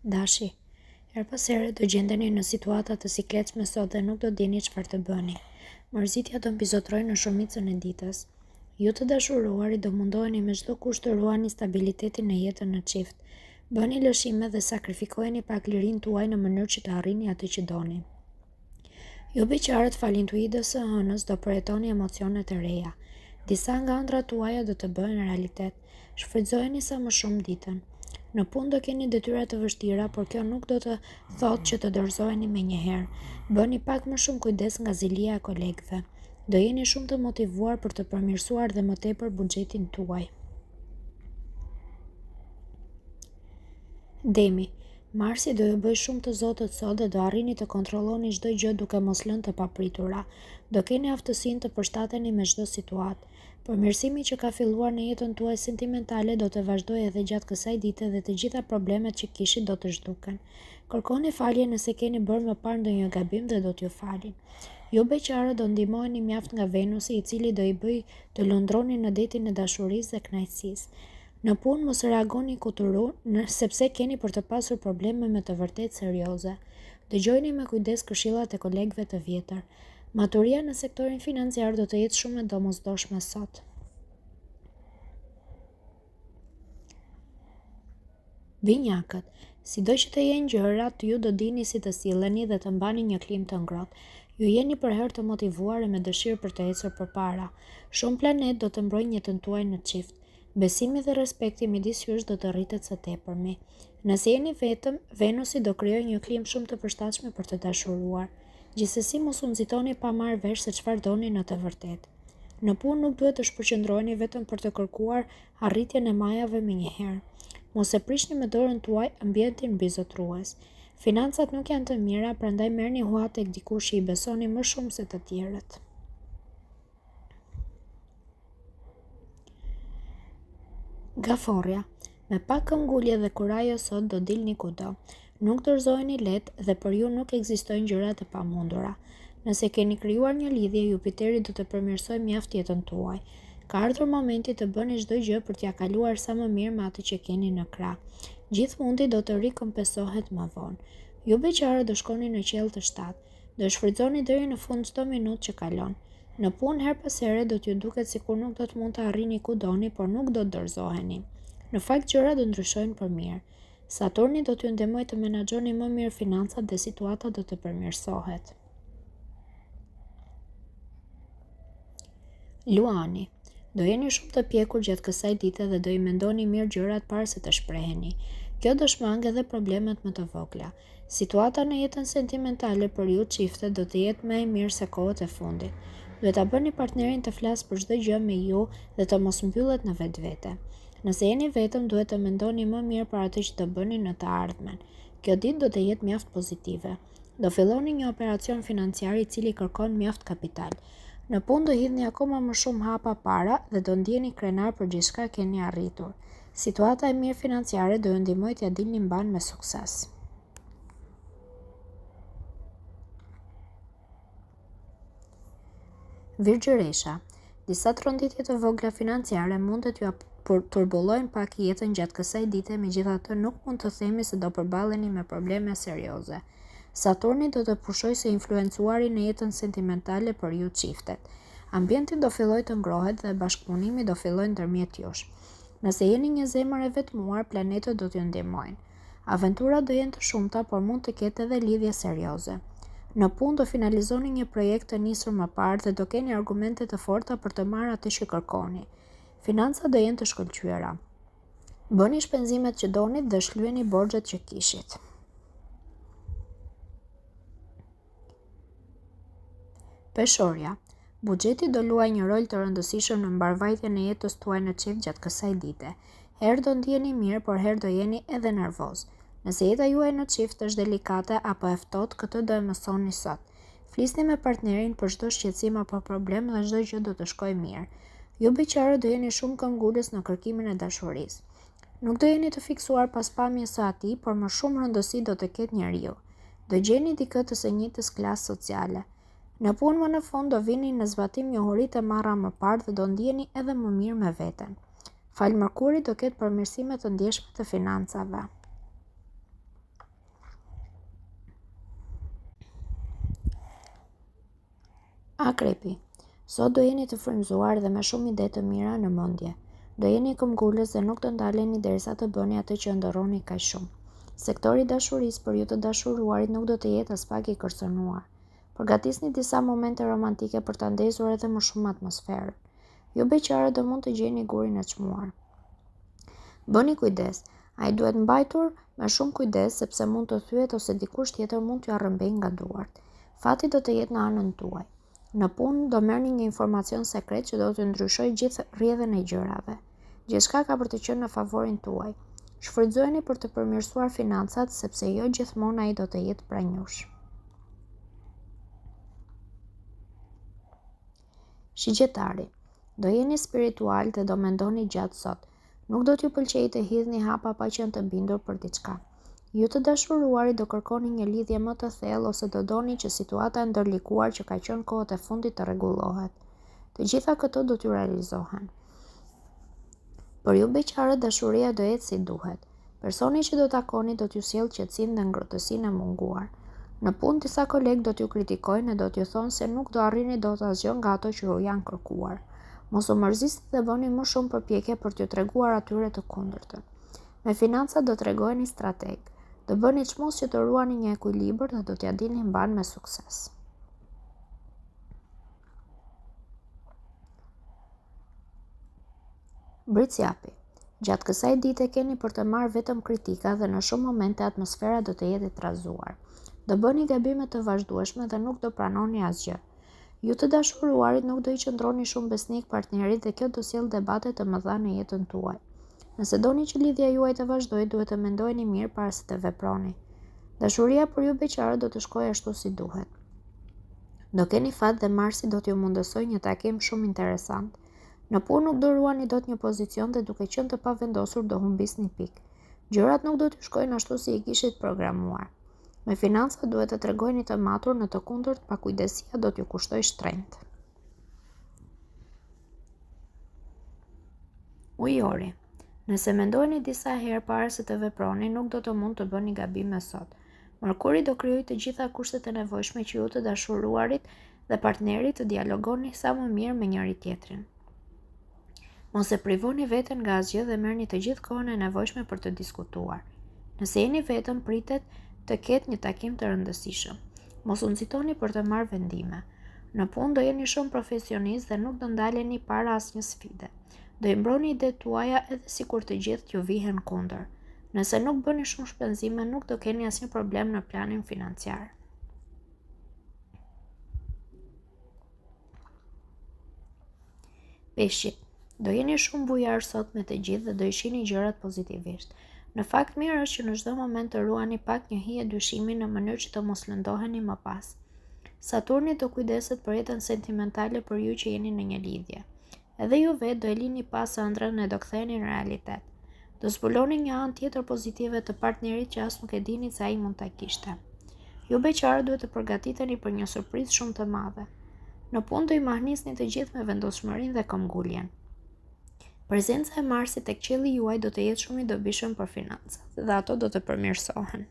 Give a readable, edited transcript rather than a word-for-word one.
Dashi, her pas here do gjendeni në situata të sikletshme sot dhe nuk do dini çfarë të bëni. Mërzitja do mbizotrojë në shumicën e ditës. Ju të dashuruari do mundoheni me çdo kusht të ruani stabilitetin në jetën në çift. Bëni lëshime dhe sakrifikojeni pak lirinë tuaj në mënyrë që të arrini atë që doni. Ju beqarët falintuidës së hënës do përjetoni emocionet e reja. Disa nga ëndrat tuaja do të bëhen realitet. Shfrytëzojeni sa më shumë ditën. Në punë do keni detyra të vështira, por kjo nuk do të thotë që të dorëzoheni menjëherë. Bëni pak më shumë kujdes nga zilia e kolegëve. Do jeni shumë të motivuar për të përmirësuar dhe më tepër buxhetin tuaj. Demi, Marsi do ju bëj shumë të zotët sot dhe do arrini të kontrolloni çdo gjë duke mos lënë të papritura. Do keni aftësinë të përshtateni me çdo situatë. Përmirësimi që ka filluar në jetën tuaj sentimentale do të vazhdojë edhe gjatë kësaj dite dhe të gjitha problemet që kishit do të zhduken. Kërkoni falje nëse keni bërë më parë ndonjë gabim dhe do t'ju falin. Ju beqarë do ndihmoheni mjaft nga Venusi, i cili do i bëj të lundroni në detin e dashurisë dhe kënaqësisë. Në punë mos reagoni kuturu, sepse keni për të pasur probleme me të vërtetë serioze. Dëgjojeni me kujdes këshillat e kolegëve të vjetër. Maturia në sektorin financiar do të jetë shumë e domosdoshme sot. Binjakët, sido që të jenë gjërat, ju do dini si të silleni dhe të mbani një klim të ngrohtë. Ju jeni për herë të motivuar e me dëshirë për të ecur përpara. Shumë planet do të mbrojnë jetën tuaj në çift. Besimi dhe respekti midis jush do të rritet së tepërmi. Nëse jeni vetëm, Venusi do krijojë një klim shumë të përshtatshme për të dashuruar. Gjithsesi mos u nxitoni pa marrë vesh se çfarë doni në të vërtetë. Në punë nuk duhet të shpërqendroheni vetëm për të kërkuar arritjen e majave menjëherë. Mos e prishni me dorën tuaj ambientin mbizotrues. Financat nuk janë të mira, prandaj merrni hua tek dikush që i besoni më shumë se të tjerët. Gaforja, me pak këmbgulje dhe kurajo sot do dilni kudo. Nuk dorëzoheni lehtë dhe për ju nuk ekzistojnë gjëra të pamundura. Nëse keni krijuar një lidhje, Jupiteri do të përmirësojë mjaft jetën tuaj. Ka ardhur momenti të bëni çdo gjë për t'ia kaluar sa më mirë me atë që keni në krah. Gjithë mundi do të rikompensohet më vonë. Ju beqarë do shkoni në qiell të shtatë. Do shfrytëzoni deri në fund çdo minutë që kalon. Në punë her pas here do t'ju duket sikur nuk do të mund të arrini ku doni, por nuk do të dorëzoheni. Në fakt gjërat do ndryshojnë për mirë. Saturni do t'ju ndihmojë të menaxhoni më mirë financat dhe situata do të përmirësohet. Luani, do jeni shumë të pjekur gjatë kësaj dite dhe do i mendoni mirë gjërat para se të shpreheni. Kjo do shmangë edhe problemet më të vogla. Situata në jetën sentimentale për ju çifte do të jetë më e mirë se kohët e fundit. Duhet ta bëni partnerin të flasë për çdo gjë me ju dhe të mos mbyllet në vetvete. Nëse jeni vetëm, duhet të mendoni më mirë për atë që të bëni në të ardhmen. Kjo ditë do të jetë mjaft pozitive. Do filloni një operacion financiar i cili kërkon mjaft kapital. Në punë do hidhni akoma më shumë hapa para dhe do ndjeni krenar për gjithçka keni arritur. Situata e mirë financiare do ju ndihmojë t'ia dilni mban me sukses. Virgjëresha, disa tronditje të vogla financiare mund të t'ju turbullojnë pak jetën gjatë kësaj dite, megjithatë nuk mund të themi se do përballeni me probleme serioze. Saturni do të pushojë së influencuari në jetën sentimentale për ju çiftet. Ambienti do fillojë të ngrohet dhe bashkëpunimi do fillojë ndërmjet jush. Nëse jeni një zemër e vetmuar, planetët do t'ju ndihmojnë. Aventurat do jenë të shumta, por mund të ketë edhe lidhje serioze. Në punë do finalizoni një projekt të nisur më parë dhe do keni argumente të forta për të marrë atë që kërkoni. Financat do jenë të shkëlqyera. Bëni shpenzimet që donit dhe shlyeni borxhet që kishit. Peshorja, buxheti do luajë një rol të rëndësishëm në mbarvajtjen e jetës tuaj në çift gjatë kësaj dite. Herë do ndjeni mirë, por herë do jeni edhe nervoz. Nëse jeta juaj në çift është delikate apo e ftohtë, këtë do e mësoni sot. Flisni me partnerin për çdo shqetësim apo problem dhe çdo gjë do të shkojë mirë. Ju beqarë do jeni shumë këmbgulës në kërkimin e dashurisë. Nuk do jeni të fiksuar pas pamjes së atij, por më shumë rëndësi do të ketë njeriu. Do gjeni dikë të së njëjtës klasë sociale. Në punë më në fund do vini në zbatim njohuritë e marra më parë dhe do ndjeni edhe më mirë me veten. Fal Mërkuri do ketë përmirësime të ndjeshme të financave. Akrepi. Sot do jeni të frymëzuar dhe me shumë ide të mira në mendje. Do jeni këmbgulës dhe nuk të ndaleni derisa të bëni atë që ndërroni kaq shumë. Sektori i dashurisë për ju të dashuruarit nuk do të jetë as pak i kërcënuar. Përgatisni disa momente romantike për ta ndezur edhe më shumë atmosferën. Ju beqare do mund të gjeni gurin e çmuar. Bëni kujdes, ai duhet mbajtur me shumë kujdes sepse mund të thyet ose dikush tjetër mund t'ju arrëmbejë nga duart. Fati do të jetë në anën tuaj. Në punë do merrni një informacion sekret që do t'ju ndryshojë gjithë rrjedhën e gjërave. Gjithçka ka për të qenë në favorin tuaj. Shfrytëzojeni për të përmirësuar financat sepse jo gjithmonë ai do të jetë pranë jush. Shigjetari. Do jeni spiritual dhe do mendoni gjatë sot. Nuk do t'ju pëlqejë të hidhni hapa pa qenë të bindur për diçka. Ju të dashuruarit do kërkoni një lidhje më të thellë ose do doni që situata e ndërlikuar që ka qenë kohët e fundit të rregullohet. Të gjitha këto do t'ju realizohen. Për ju beqarët dashuria do jetë si duhet. Personi që do takoni do t'ju sjellë qetësinë dhe ngrohtësinë e munguar. Në punë disa kolegë do t'ju kritikojnë e do t'ju thonë se nuk do arrini dot asgjë nga ato që ju janë kërkuar. Mos u mërzisni dhe bëni më shumë përpjekje për t'ju treguar atyre të kundërtën. Me financat do t'rregoheni strateg. Do bëni çmos që të ruani një ekuilibër dhe do t'ja dini mban me sukses. Bricjapi. Gjatë kësaj dite keni për të marrë vetëm kritika dhe në shumë momente atmosfera do të jetë e trazuar. Do bëni gabime të vazhdueshme dhe nuk do pranoni asgjë. Ju të dashuruarit nuk do i qëndroni shumë besnik partnerit dhe kjo do sjellë debate të mëdha në jetën tuaj. Nëse doni që lidhja juaj të vazhdojë, duhet të mendojeni mirë para se të veproni. Dashuria për ju beqarë do të shkojë ashtu si duhet. Do keni fat dhe Marsi do t'ju mundësoj një takim shumë interesant. Në punë nuk do ruani dot një pozicion dhe duke qenë të pavendosur do humbisni pikë. Gjërat nuk do t'ju shkojnë ashtu si i kishit programuar. Me financat duhet të tregojeni të matur, në të kundërt pakujdesia do t'ju kushtoj shtrenjtë. Ujori. Nëse mendojeni disa herë para se të veproni, nuk do të mund të bëni gabime sot. Mërkuri do krijojë të gjitha kushtet e nevojshme që ju të dashuruarit dhe partnerit të dialogoni sa më mirë me njëri tjetrin. Mos e privoni veten nga asgjë dhe merrni të gjithë kohën e nevojshme për të diskutuar. Nëse jeni vetëm, pritet të ketë një takim të rëndësishëm. Mos u nxitoni për të marrë vendime. Në punë do jeni shumë profesionist dhe nuk do ndaleni para asnjë sfide. Do i mbroni idetë tuaja edhe sikur të gjithë t'ju vihen kundër. Nëse nuk bëni shumë shpenzime, nuk do keni asnjë problem në planin financiar. Peshqit. Do jeni shumë bujar sot me të gjithë dhe do i shihni gjërat pozitivisht. Në fakt mirë është që në çdo moment të ruani pak një hije dyshimi në mënyrë që të mos lëndoheni më pas. Saturni do kujdeset për jetën sentimentale për ju që jeni në një lidhje. Edhe ju vetë do e lini pas ëndrrën e do ktheheni në realitet. Do zbuloni një anë tjetër pozitive të partnerit që as nuk e dini se ai mund ta kishte. Ju beqarë duhet të përgatiteni për një surprizë shumë të madhe. Në punë do i mahnisni të gjithë me vendoshmërinë dhe këmbguljen. Prezenca e Marsit tek qielli juaj do të jetë shumë i dobishëm për financat dhe ato do të përmirësohen.